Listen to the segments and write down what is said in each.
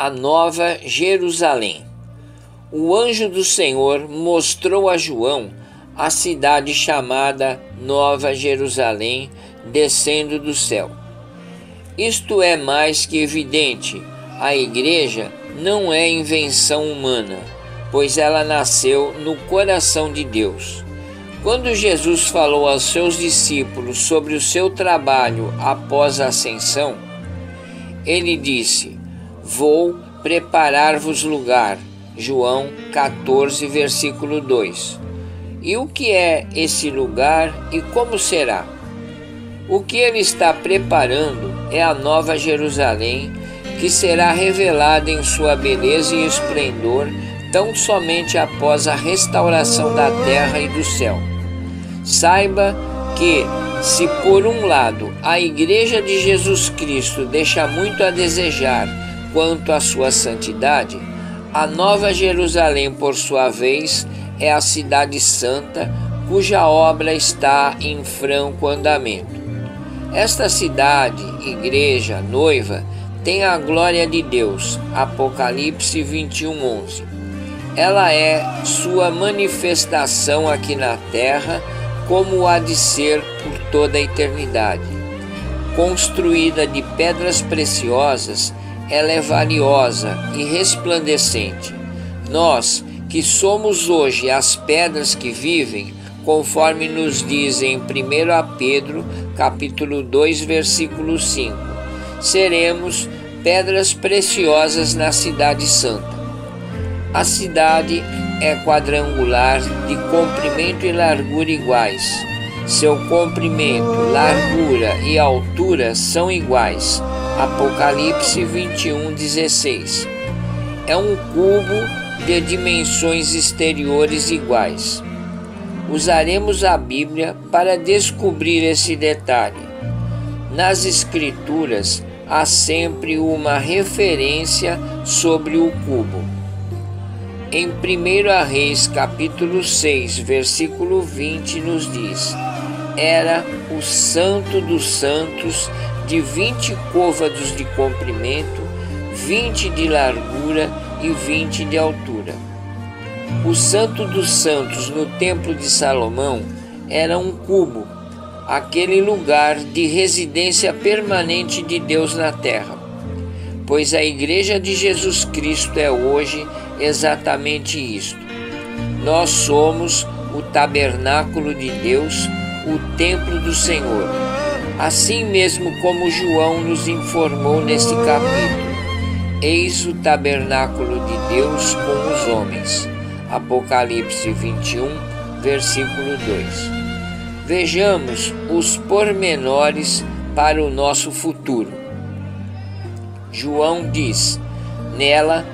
a Nova Jerusalém. O anjo do Senhor mostrou a João a cidade chamada Nova Jerusalém descendo do céu. Isto é mais que evidente, a igreja não é invenção humana, pois ela nasceu no coração de Deus. Quando Jesus falou aos seus discípulos sobre o seu trabalho após a ascensão, ele disse: "Vou preparar-vos lugar", João 14, versículo 2. E o que é esse lugar e como será? O que ele está preparando é a Nova Jerusalém, que será revelada em sua beleza e esplendor tão somente após a restauração da terra e do céu. Saiba que, se por um lado a Igreja de Jesus Cristo deixa muito a desejar quanto à sua santidade, a Nova Jerusalém, por sua vez, é a cidade santa, cuja obra está em franco andamento. Esta cidade, igreja, noiva, tem a glória de Deus, Apocalipse 21:11. Ela é sua manifestação aqui na terra, como há de ser por toda a eternidade. Construída de pedras preciosas, ela é valiosa e resplandecente. Nós, que somos hoje as pedras que vivem, conforme nos diz em 1 Pedro, capítulo 2, versículo 5, seremos pedras preciosas na cidade santa. A cidade é quadrangular, de comprimento e largura iguais. Seu comprimento, largura e altura são iguais. Apocalipse 21:16. É um cubo de dimensões exteriores iguais. Usaremos a Bíblia para descobrir esse detalhe. Nas Escrituras há sempre uma referência sobre o cubo. Em 1 Reis, capítulo 6, versículo 20, nos diz: "Era o Santo dos Santos, de 20 côvados de comprimento, 20 de largura e 20 de altura." O Santo dos Santos no Templo de Salomão era um cubo, aquele lugar de residência permanente de Deus na terra, pois a Igreja de Jesus Cristo é hoje exatamente isto. Nós somos o tabernáculo de Deus, o templo do Senhor, assim mesmo como João nos informou neste capítulo. Eis o tabernáculo de Deus com os homens. Apocalipse 21, versículo 2. Vejamos os pormenores para o nosso futuro. João diz: "Nela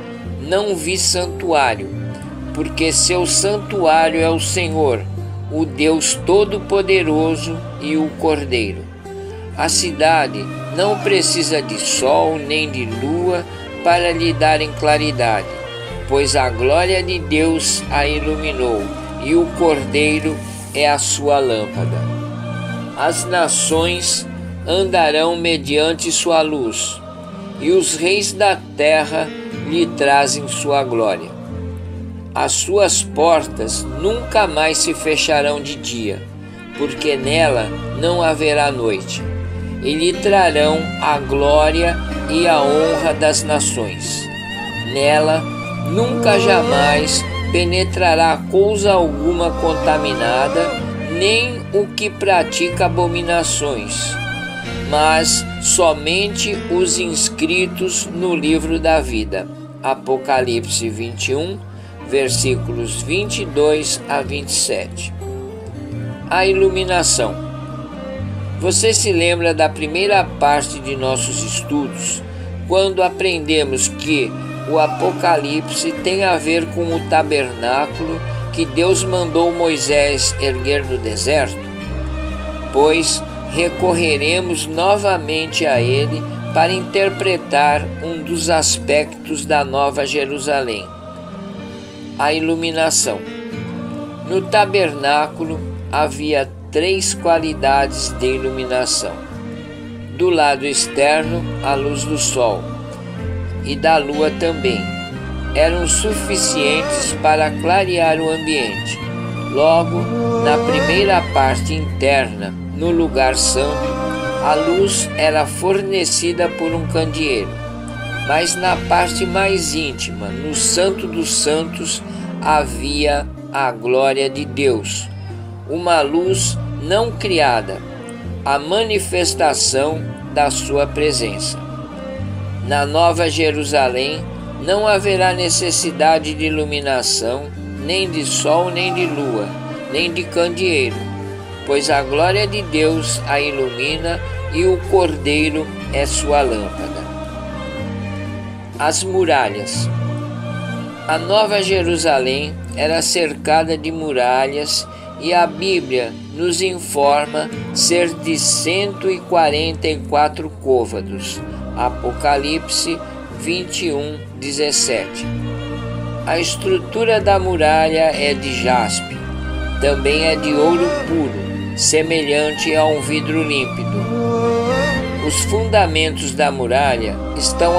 não vi santuário, porque seu santuário é o Senhor, o Deus Todo-Poderoso e o Cordeiro." A cidade não precisa de sol nem de lua para lhe darem claridade, pois a glória de Deus a iluminou e o Cordeiro é a sua lâmpada. As nações andarão mediante sua luz, e os reis da terra lhe trazem sua glória. As suas portas nunca mais se fecharão de dia, porque nela não haverá noite, e lhe trarão a glória e a honra das nações. Nela nunca jamais penetrará coisa alguma contaminada, nem o que pratica abominações, mas somente os inscritos no livro da vida. Apocalipse 21, versículos 22 a 27. A iluminação. Você se lembra da primeira parte de nossos estudos, quando aprendemos que o Apocalipse tem a ver com o tabernáculo que Deus mandou Moisés erguer no deserto? Pois recorreremos novamente a ele para interpretar um dos aspectos da Nova Jerusalém: a iluminação. No tabernáculo havia 3 qualidades de iluminação. Do lado externo, a luz do sol, e da lua também. Eram suficientes para clarear o ambiente. Logo, na primeira parte interna, no lugar santo, a luz era fornecida por um candeeiro. Mas na parte mais íntima, no Santo dos Santos, havia a glória de Deus, uma luz não criada, a manifestação da sua presença. Na Nova Jerusalém não haverá necessidade de iluminação, nem de sol, nem de lua, nem de candeeiro, pois a glória de Deus a ilumina e o Cordeiro é sua lâmpada. As muralhas. A Nova Jerusalém era cercada de muralhas e a Bíblia nos informa ser de 144 côvados. Apocalipse 21:17. A estrutura da muralha é de jaspe, também é de ouro puro, semelhante a um vidro límpido. Os fundamentos da muralha estão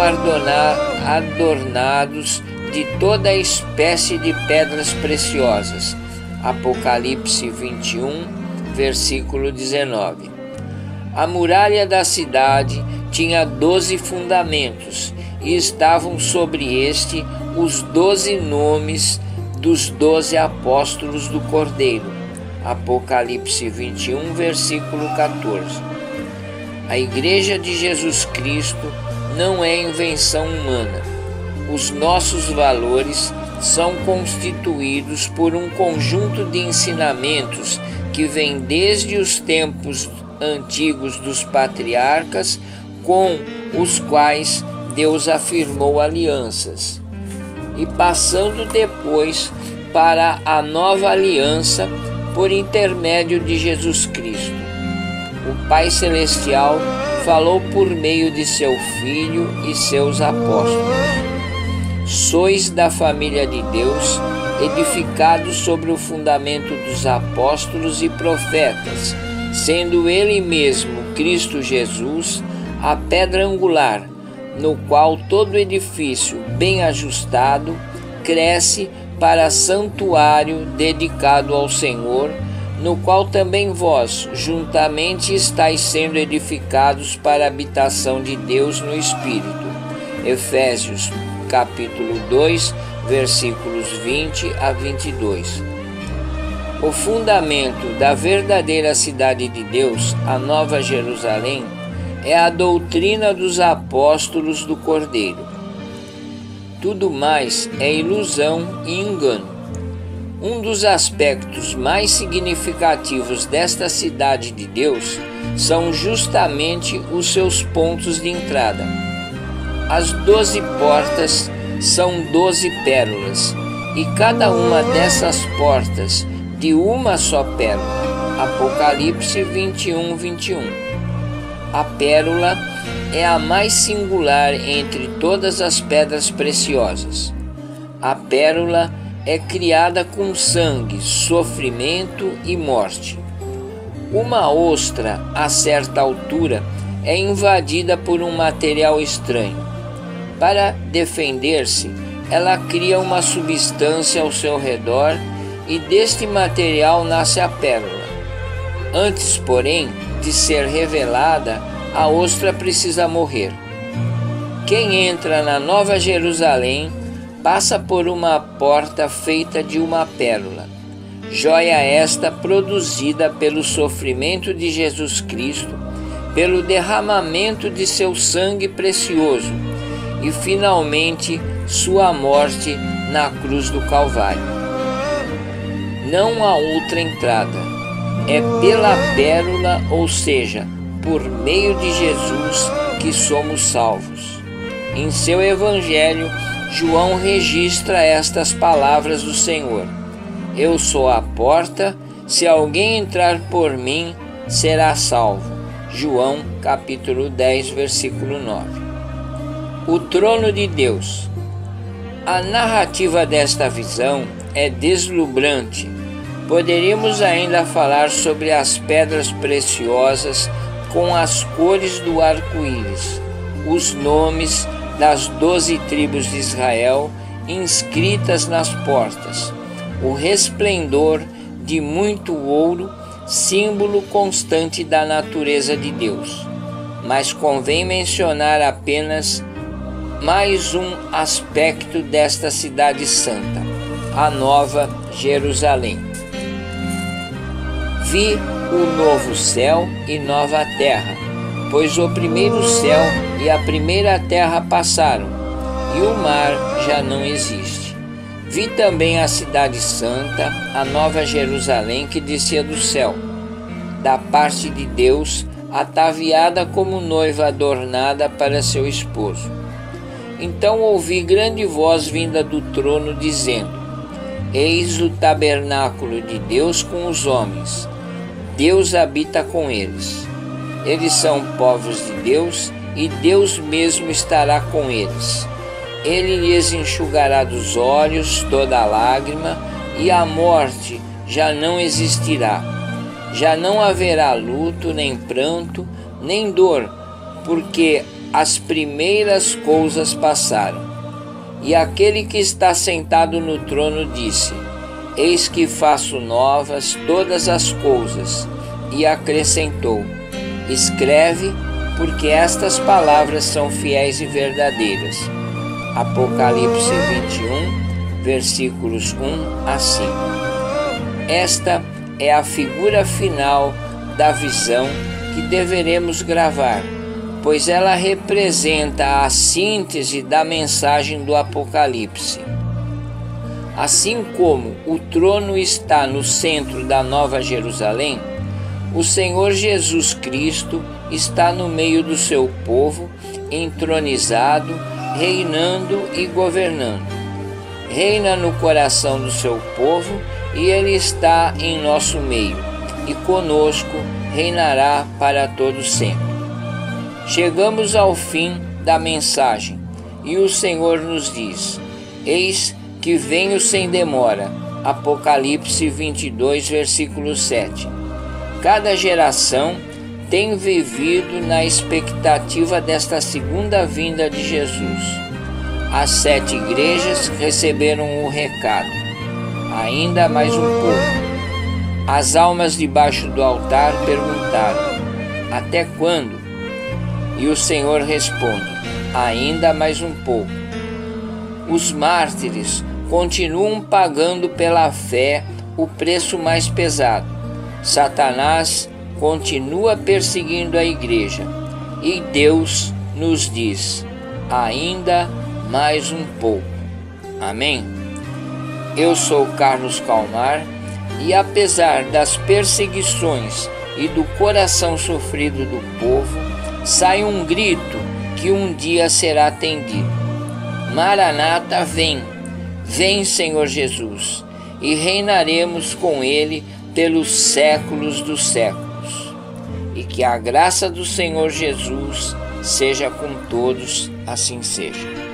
adornados de toda espécie de pedras preciosas. Apocalipse 21, versículo 19. A muralha da cidade tinha 12 fundamentos e estavam sobre este os 12 nomes dos 12 apóstolos do Cordeiro. Apocalipse 21, versículo 14. A Igreja de Jesus Cristo não é invenção humana. Os nossos valores são constituídos por um conjunto de ensinamentos que vem desde os tempos antigos dos patriarcas, com os quais Deus afirmou alianças, e passando depois para a nova aliança por intermédio de Jesus Cristo. O Pai Celestial falou por meio de seu Filho e seus apóstolos. Sois da família de Deus, edificados sobre o fundamento dos apóstolos e profetas, sendo Ele mesmo, Cristo Jesus, a pedra angular, no qual todo edifício bem ajustado cresce para santuário dedicado ao Senhor, no qual também vós juntamente estáis sendo edificados para a habitação de Deus no Espírito. Efésios capítulo 2, versículos 20 a 22. O fundamento da verdadeira cidade de Deus, a Nova Jerusalém, é a doutrina dos apóstolos do Cordeiro. Tudo mais é ilusão e engano. Um dos aspectos mais significativos desta cidade de Deus são justamente os seus pontos de entrada. As 12 portas são 12 pérolas, e cada uma dessas portas de uma só pérola. Apocalipse 21, 21. A pérola é a mais singular entre todas as pedras preciosas. A pérola é criada com sangue, sofrimento e morte. Uma ostra, a certa altura, é invadida por um material estranho. Para defender-se, ela cria uma substância ao seu redor e deste material nasce a pérola. Antes, porém, de ser revelada, a ostra precisa morrer. Quem entra na Nova Jerusalém passa por uma porta feita de uma pérola, joia esta produzida pelo sofrimento de Jesus Cristo, pelo derramamento de seu sangue precioso e, finalmente, sua morte na cruz do Calvário. Não há outra entrada. É pela pérola, ou seja, por meio de Jesus, que somos salvos. Em seu Evangelho, João registra estas palavras do Senhor: Eu sou a porta, se alguém entrar por mim, será salvo. João capítulo 10, versículo 9. O trono de Deus. A narrativa desta visão é deslumbrante. Poderíamos ainda falar sobre as pedras preciosas com as cores do arco-íris, os nomes das 12 tribos de Israel inscritas nas portas, o resplendor de muito ouro, símbolo constante da natureza de Deus. Mas convém mencionar apenas mais um aspecto desta cidade santa, a Nova Jerusalém. Vi o novo céu e nova terra, pois o primeiro céu e a primeira terra passaram, e o mar já não existe. Vi também a cidade santa, a Nova Jerusalém, que descia do céu, da parte de Deus, ataviada como noiva adornada para seu esposo. Então ouvi grande voz vinda do trono, dizendo: Eis o tabernáculo de Deus com os homens. Deus habita com eles. Eles são povos de Deus, e Deus mesmo estará com eles. Ele lhes enxugará dos olhos toda lágrima, e a morte já não existirá. Já não haverá luto, nem pranto, nem dor, porque as primeiras coisas passaram. E aquele que está sentado no trono disse: Eis que faço novas todas as coisas. E acrescentou: Escreve, porque estas palavras são fiéis e verdadeiras. Apocalipse 21, versículos 1 a 5. Esta é a figura final da visão que deveremos gravar, pois ela representa a síntese da mensagem do Apocalipse. Assim como o trono está no centro da Nova Jerusalém, o Senhor Jesus Cristo está no meio do seu povo, entronizado, reinando e governando. Reina no coração do seu povo, e Ele está em nosso meio, e conosco reinará para todo sempre. Chegamos ao fim da mensagem, e o Senhor nos diz: Eis que venho sem demora. Apocalipse 22, versículo 7. Cada geração tem vivido na expectativa desta segunda vinda de Jesus. As 7 igrejas receberam o recado: ainda mais um pouco. As almas debaixo do altar perguntaram: até quando? E o Senhor responde: ainda mais um pouco. Os mártires continuam pagando pela fé o preço mais pesado. Satanás continua perseguindo a igreja, e Deus nos diz: ainda mais um pouco. Amém? Eu sou Carlos Calmar, e apesar das perseguições e do coração sofrido do povo, sai um grito que um dia será atendido: Maranata, vem! Vem, Senhor Jesus, e reinaremos com Ele pelos séculos dos séculos. E que a graça do Senhor Jesus seja com todos, assim seja.